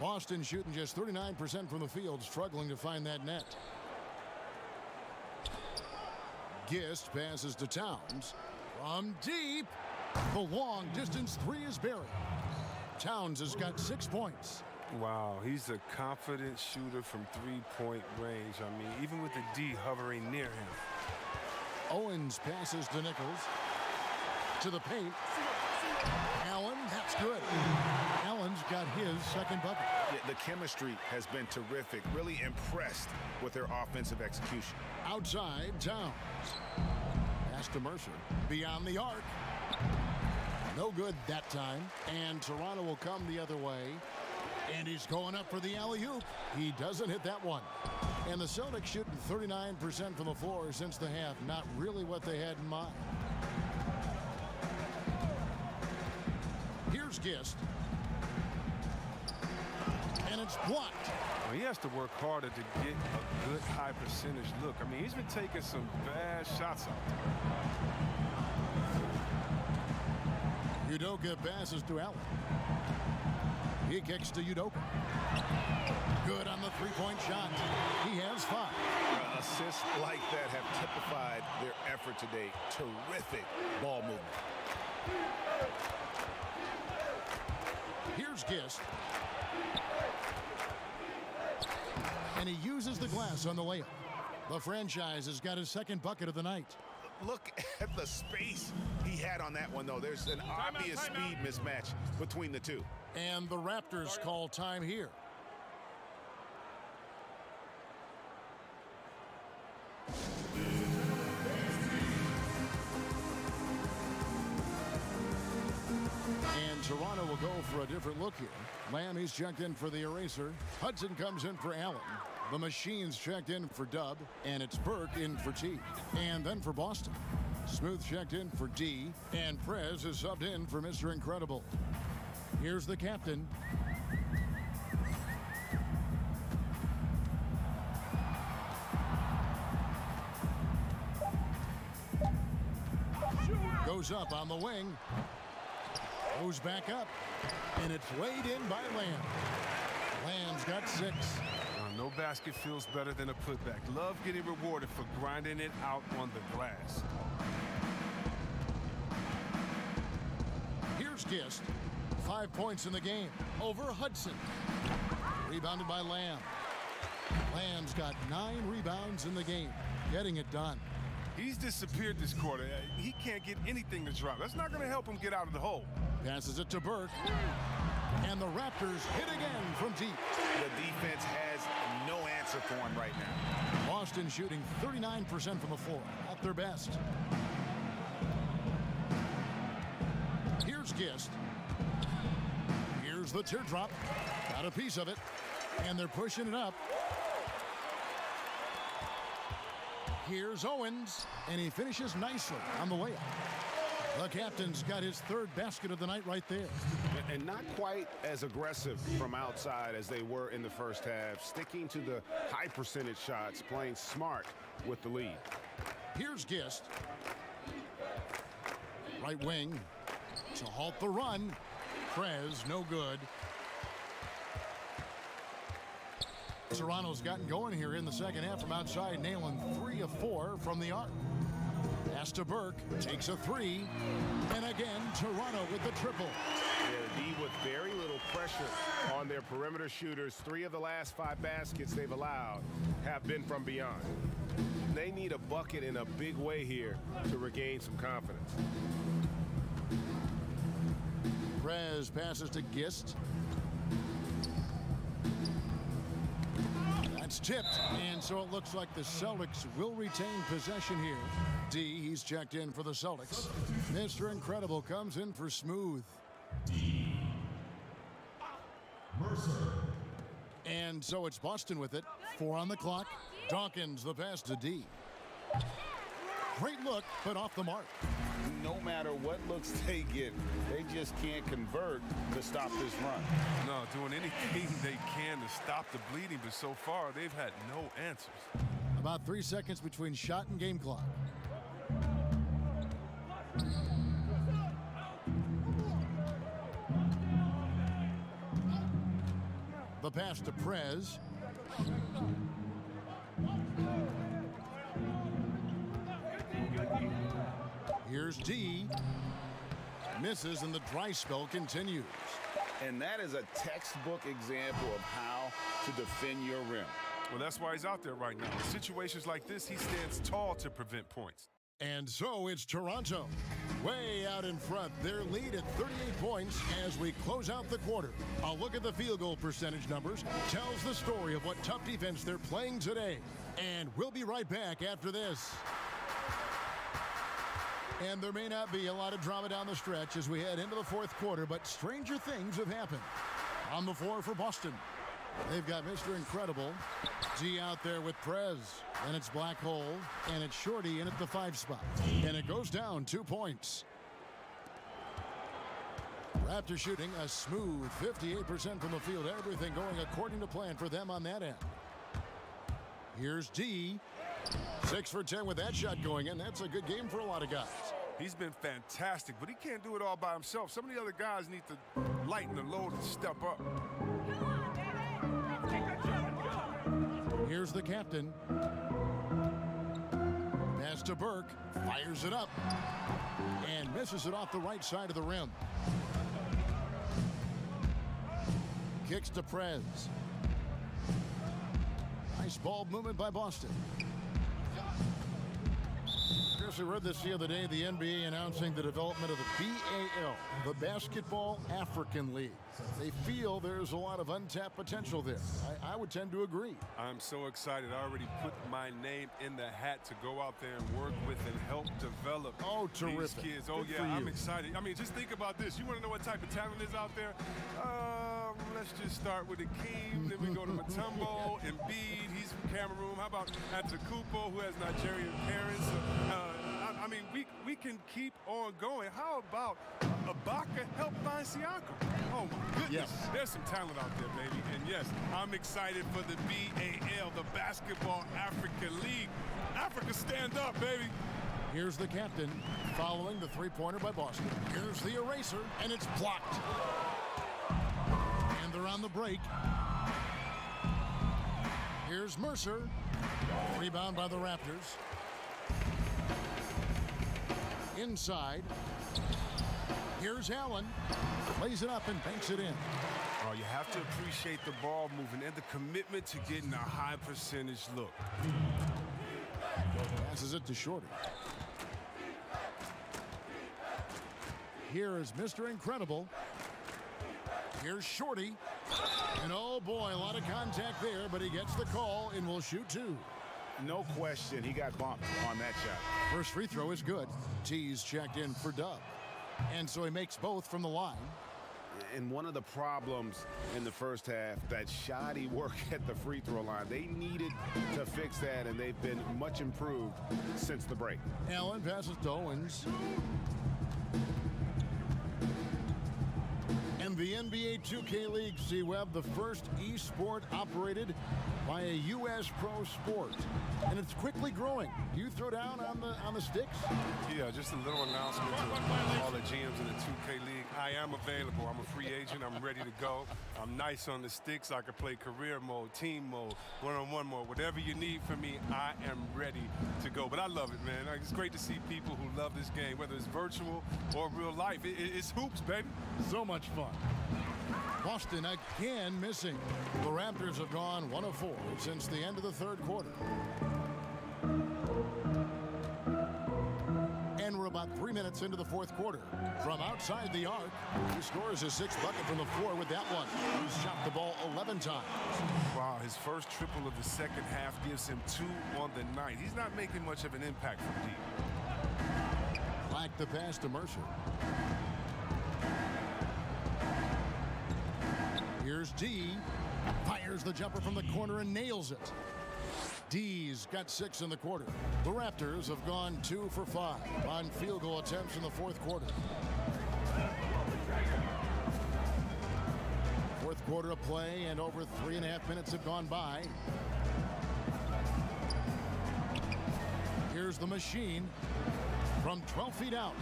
Boston shooting just 39% from the field, struggling to find that net. Gist passes to Towns. From deep. The long distance 3 is buried. Towns has got 6 points. Wow, he's a confident shooter from three-point range. I mean, even with the D hovering near him. Owens passes to Nichols. To the paint. Allen, that's good. Allen's got his second bucket. Yeah, the chemistry has been terrific. Really impressed with their offensive execution. Outside, Towns. Pass to Mercer. Beyond the arc. No good that time. And Toronto will come the other way. And he's going up for the alley-oop. He doesn't hit that one. And the Celtics shooting 39% from the floor since the half. Not really what they had in mind. Here's Gist. And it's blocked. Well, he has to work harder to get a good high percentage look. I mean, he's been taking some bad shots out there. Udoka passes to Allen. He kicks to Udoka. Good on the three-point shot. He has 5. Assists like that have typified their effort today. Terrific ball movement. Here's Gist. And he uses the glass on the layup. The franchise has got his second bucket of the night. Look at the space he had on that one, though. There's an obvious speed mismatch between the two. And the Raptors call time here. And Toronto will go for a different look here. Lamb, he's checked in for the eraser. Hudson comes in for Allen. The Machine's checked in for Dub, and it's Burke in for T. And then for Boston, Smooth checked in for D, and Prez is subbed in for Mr. Incredible. Here's the captain. Goes up on the wing. Goes back up. And it's laid in by Lamb. Lamb's got 6. No basket feels better than a putback. Love getting rewarded for grinding it out on the glass. Here's Gist. 5 points in the game over Hudson. Rebounded by Lamb. Lamb's got 9 rebounds in the game. Getting it done. He's disappeared this quarter. He can't get anything to drop. That's not going to help him get out of the hole. Passes it to Burke. And the Raptors hit again from deep. The defense has no answer for him right now. Boston shooting 39% from the floor at their best. Here's Gist. Here's the teardrop. Got a piece of it. And they're pushing it up. Here's Owens. And he finishes nicely on the layup. The captain's got his 3rd basket of the night right there. And not quite as aggressive from outside as they were in the first half. Sticking to the high percentage shots, playing smart with the lead. Here's Gist. Right wing to halt the run. Prez, no good. Toronto's gotten going here in the second half from outside, nailing 3 of 4 from the arc. Pass to Burke, takes a three. And again, Toronto with the triple. Yeah, D with very little pressure on their perimeter shooters. 3 of the last 5 baskets they've allowed have been from beyond. They need a bucket in a big way here to regain some confidence. Prez passes to Gist. That's tipped, and so it looks like the Celtics will retain possession here. D, he's checked in for the Celtics. Mr. Incredible comes in for Smooth. And so it's Boston with it. 4 on the clock. Dawkins the pass to D. Great look, but off the mark. No matter what looks they get, they just can't convert to stop this run. No, doing anything they can to stop the bleeding, but so far they've had no answers. About 3 seconds between shot and game clock. The pass to Prez. Here's D. Misses, and the dry spell continues. And that is a textbook example of how to defend your rim. Well, that's why he's out there right now. In situations like this, he stands tall to prevent points. And so it's Toronto, way out in front. Their lead at 38 points as we close out the quarter. A look at the field goal percentage numbers tells the story of what tough defense they're playing today. And we'll be right back after this. And there may not be a lot of drama down the stretch as we head into the fourth quarter, but stranger things have happened. On the floor for Boston, they've got Mr. Incredible. G out there with Prez. Then it's Black Hole, and it's Shorty in at the 5 spot. And it goes down 2 points. Raptor shooting a smooth 58% from the field. Everything going according to plan for them on that end. Here's D. 6 for 10 with that shot going in. That's a good game for a lot of guys. He's been fantastic, but he can't do it all by himself. Some of the other guys need to lighten the load and step up. Here's the captain. Pass to Burke. Fires it up. And misses it off the right side of the rim. Kicks to Prez. Nice ball movement by Boston. Chris, we read this the other day, the NBA announcing the development of the BAL, the Basketball African League. They feel there's a lot of untapped potential there. I would tend to agree. I'm so excited. I already put my name in the hat to go out there and work with and help develop these kids. Oh, yeah, I'm excited. I mean, just think about this. You want to know what type of talent is out there? Let's just start with Akeem. Then we go to Mutombo, Embiid. He's from Cameroon. How about Antetokounmpo, who has Nigerian parents? I mean, we can keep on going. How about Ibaka helped by Siakam? Oh, my goodness. Yes. There's some talent out there, baby. And, yes, I'm excited for the BAL, the Basketball African League. Africa, stand up, baby. Here's the captain following the three-pointer by Boston. Here's the eraser, and it's blocked. And they're on the break. Here's Mercer. Rebound by the Raptors. Inside. Here's Allen. Plays it up and banks it in. Oh, you have to appreciate the ball moving and the commitment to getting a high percentage look. Passes it to Shorty. Here is Mr. Incredible. Here's Shorty. And oh boy, a lot of contact there, but he gets the call and will shoot 2. No question, he got bumped on that shot. First free throw is good. T's checked in for Dub. And so he makes both from the line. And one of the problems in the first half, that shoddy work at the free throw line. They needed to fix that, and they've been much improved since the break. Allen passes to Owens. And the NBA 2K League, C-Web, the first esport-operated by a U.S. pro sport, and it's quickly growing. Do you throw down on the sticks? Yeah, just a little announcement to all the GMs in the 2K League. I am available. I'm a free agent. I'm ready to go. I'm nice on the sticks. I can play career mode, team mode, one-on-one mode. Whatever you need from me, I am ready to go. But I love it, man. It's great to see people who love this game, whether it's virtual or real life. It's hoops, baby. So much fun. Boston again missing. The Raptors have gone 1 of 4 since the end of the third quarter. And we're about 3 minutes into the fourth quarter. From outside the arc, he scores his 6th bucket from the floor with that one. He's shot the ball 11 times. Wow, his first triple of the second half gives him 2 on the night. He's not making much of an impact from deep. Black the pass to Mercer. Here's D. Fires the jumper from the corner and nails it. D's got 6 in the quarter. The Raptors have gone 2 for 5 on field goal attempts in the fourth quarter. Fourth quarter of play, and over 3.5 minutes have gone by. Here's the machine from 12 feet out.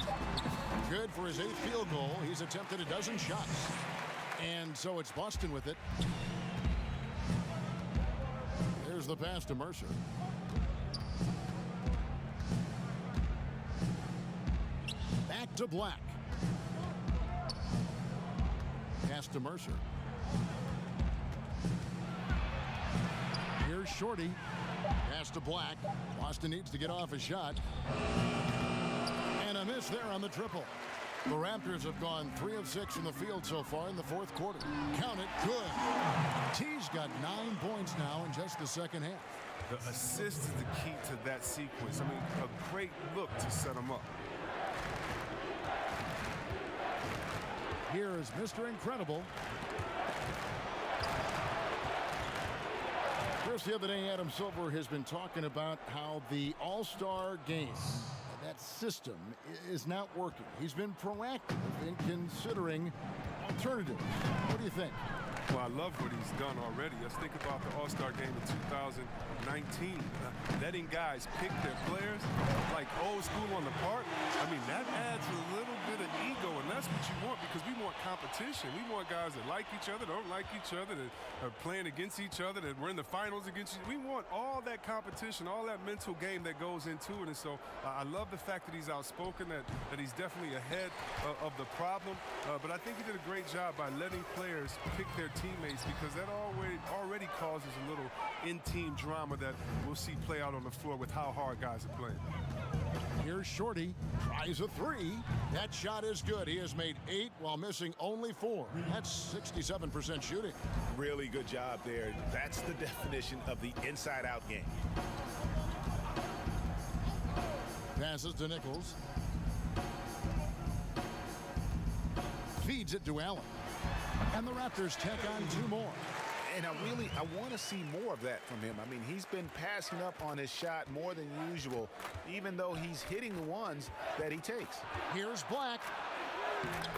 Good for his 8th field goal. He's attempted a dozen shots. And so it's Boston with it. There's the pass to Mercer. Back to Black. Pass to Mercer. Here's Shorty. Pass to Black. Boston needs to get off a shot. And a miss there on the triple. The Raptors have gone 3 of 6 from the field so far in the fourth quarter. Count it, good. T's got 9 points now in just the second half. The assist is the key to that sequence. I mean, a great look to set him up. Here is Mr. Incredible. First, the other day, Adam Silver has been talking about how the All-Star game, that system, is not working. He's been proactive in considering alternatives. What do you think? Well, I love what he's done already. Let's think about the All-Star game in 2019. Letting guys pick their players like old school on the park. I mean, that adds a little bit of ego, and that's what you want because we want competition. We want guys that like each other, don't like each other, that are playing against each other, that we're in the finals against each other. We want all that competition, all that mental game that goes into it. And so I love the fact that he's outspoken, that he's definitely ahead of the problem. But I think he did a great job by letting players pick their teammates because that already causes a little in-team drama that we'll see play out on the floor with how hard guys are playing. Here's Shorty, tries a 3. That shot is good. He has made 8 while missing only 4. That's 67% shooting. Really good job there. That's the definition of the inside-out game. Passes to Nichols. Feeds it to Allen. And the Raptors tack on 2 more. And I want to see more of that from him. I mean, he's been passing up on his shot more than usual, even though he's hitting the ones that he takes. Here's Black.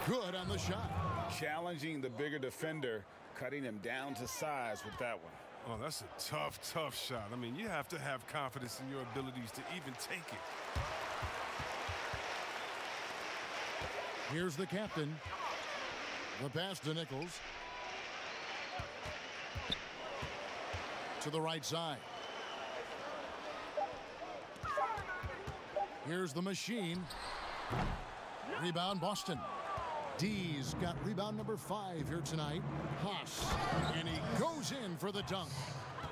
Good on the shot. Challenging the bigger defender, cutting him down to size with that one. Oh, that's a tough shot. I mean, you have to have confidence in your abilities to even take it. Here's the captain. The pass to Nichols. To the right side. Here's the machine. Rebound Boston. D's got rebound number 5 here tonight. Haas. And he goes in for the dunk.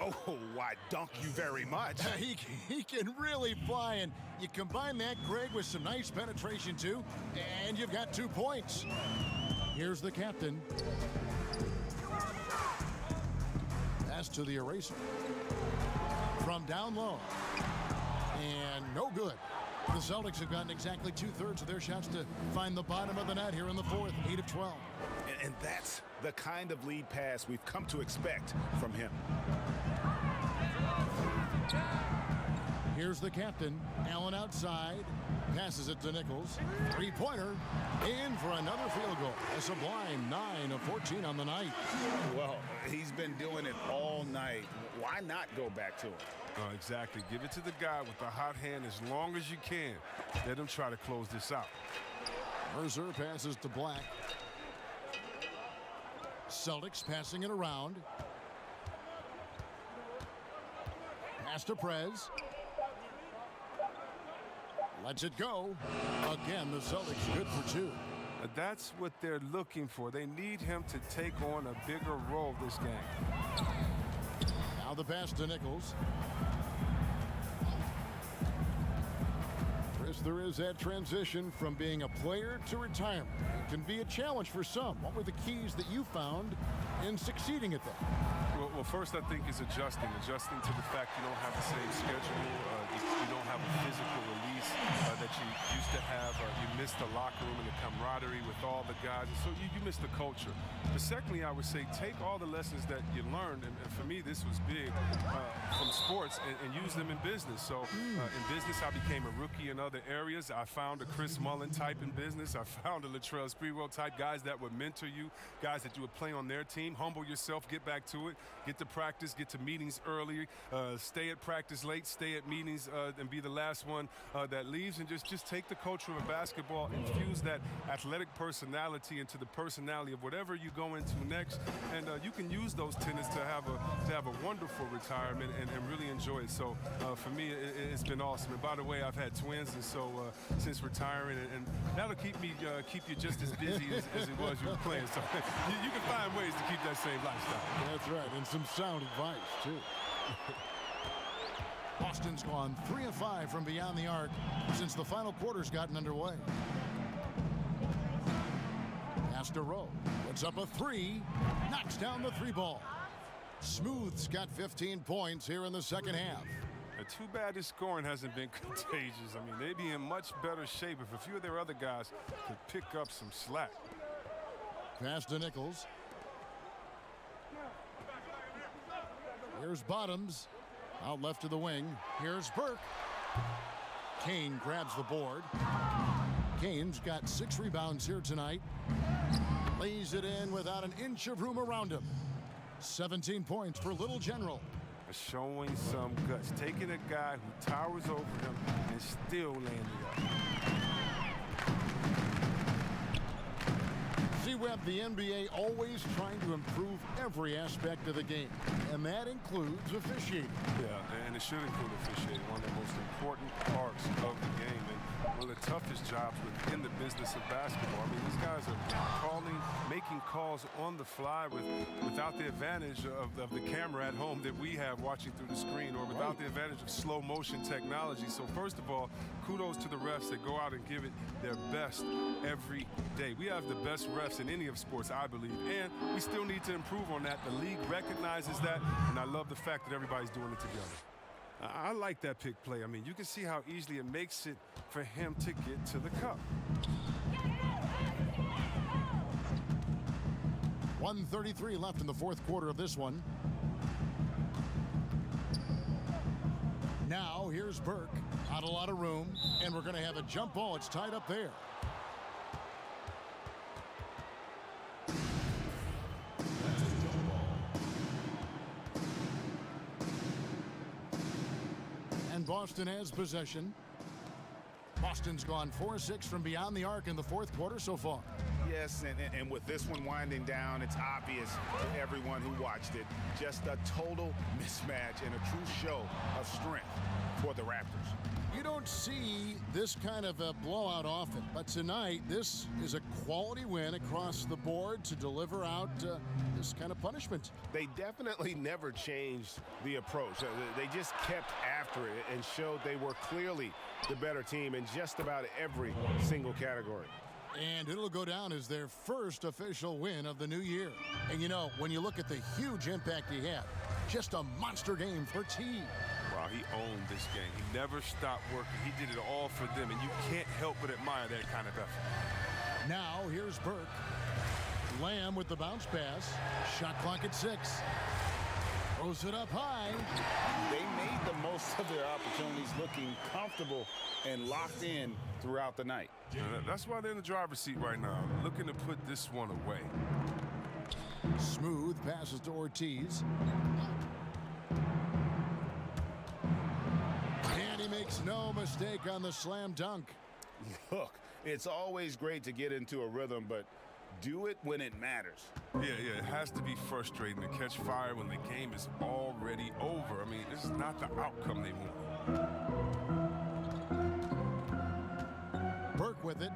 Oh, why dunk you very much. He can really fly, and you combine that, Greg, with some nice penetration too, and you've got 2 points. Here's the captain. Pass to the eraser. From down low. And no good. The Celtics have gotten exactly 2/3 of their shots to find the bottom of the net here in the fourth. 8 of 12. And that's the kind of lead pass we've come to expect from him. Here's the captain. Allen outside. Passes it to Nichols. Three-pointer. In for another field goal. A sublime 9 of 14 on the night. Well, he's been doing it all night. Why not go back to him? Oh, exactly. Give it to the guy with the hot hand as long as you can. Let him try to close this out. Mercer passes to Black. Celtics passing it around. Pass to Prez. Lets it go. Again, the Celtics good for 2. That's what they're looking for. They need him to take on a bigger role this game. Now the pass to Nichols. Chris, there is that transition from being a player to retirement. It can be a challenge for some. What were the keys that you found in succeeding at that? Well, first I think is adjusting to the fact you don't have the same schedule. You don't have a physical release that you used to have. You miss the locker room and the camaraderie with all the guys. So you miss the culture. But secondly, I would say take all the lessons that you learned, and for me this was big, from sports and use them in business. So in business I became a rookie in other areas. I found a Chris Mullin type in business. I found a Latrell Sprewell type, guys that would mentor you, guys that you would play on their team. Humble yourself, get back to it, get to practice, get to meetings early, stay at practice late, stay at meetings and be the last one that leaves, and just take the culture of basketball, infuse that athletic personality into the personality of whatever you go into next, and you can use those tenets to have a wonderful retirement and really enjoy it. So for me, it's been awesome. And by the way, I've had twins, and so since retiring, and that'll keep you just as busy as it was you were playing. So you can find ways to keep that same lifestyle. That's right, and some sound advice too. Boston's gone 3 of 5 from beyond the arc since the final quarter's gotten underway. Pass to Rowe. Puts up a 3. Knocks down the 3-ball. Smooth's got 15 points here in the second half. Too bad this scoring hasn't been contagious. I mean, they'd be in much better shape if a few of their other guys could pick up some slack. Pass to Nichols. Here's Bottoms. Out left to the wing. Here's Burke. Kane grabs the board. Kane's got 6 rebounds here tonight. Lays it in without an inch of room around him. 17 points for Little General. Showing some guts. Taking a guy who towers over him and still landing up. C-Web, the NBA always trying to improve every aspect of the game, and that includes officiating. Yeah, and it should include officiating, one of the most important parts of the game, and one of the toughest jobs within the business of basketball. I mean, these guys are making calls on the fly without the advantage of the camera at home that we have watching through the screen, or without the advantage of slow motion technology. So first of all, kudos to the refs that go out and give it their best every day. We have the best refs in any of sports, I believe, and we still need to improve on that. The league recognizes that, and I love the fact that everybody's doing it together. I like that pick play. I mean, you can see how easily it makes it for him to get to the cup. 1:33 left in the fourth quarter of this one. Now here's Burke. Not a lot of room, and we're going to have a jump ball. It's tied up there. And Boston has possession. Boston's gone 4-6 from beyond the arc in the fourth quarter so far. Yes, and with this one winding down, it's obvious to everyone who watched it. Just a total mismatch and a true show of strength for the Raptors. You don't see this kind of a blowout often, but tonight this is a quality win across the board to deliver out this kind of punishment. They definitely never changed the approach. They just kept after it and showed they were clearly the better team in just about every single category. And it'll go down as their first official win of the new year. And you know, when you look at the huge impact he had, just a monster game for T. Wow, he owned this game. He never stopped working. He did it all for them, and you can't help but admire that kind of effort. Now here's Burke. Lamb with the bounce pass. Shot clock at 6. Throws it up high. They made the most of their opportunities, looking comfortable and locked in throughout the night. That's why they're in the driver's seat right now, looking to put this one away. Smooth passes to Ortiz. And he makes no mistake on the slam dunk. Look, it's always great to get into a rhythm, but do it when it matters. Yeah, it has to be frustrating to catch fire when the game is already over. I mean, this is not the outcome they want. Burke with it.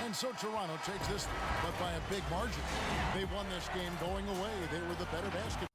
And so Toronto takes this, but by a big margin. They won this game going away. They were the better basket.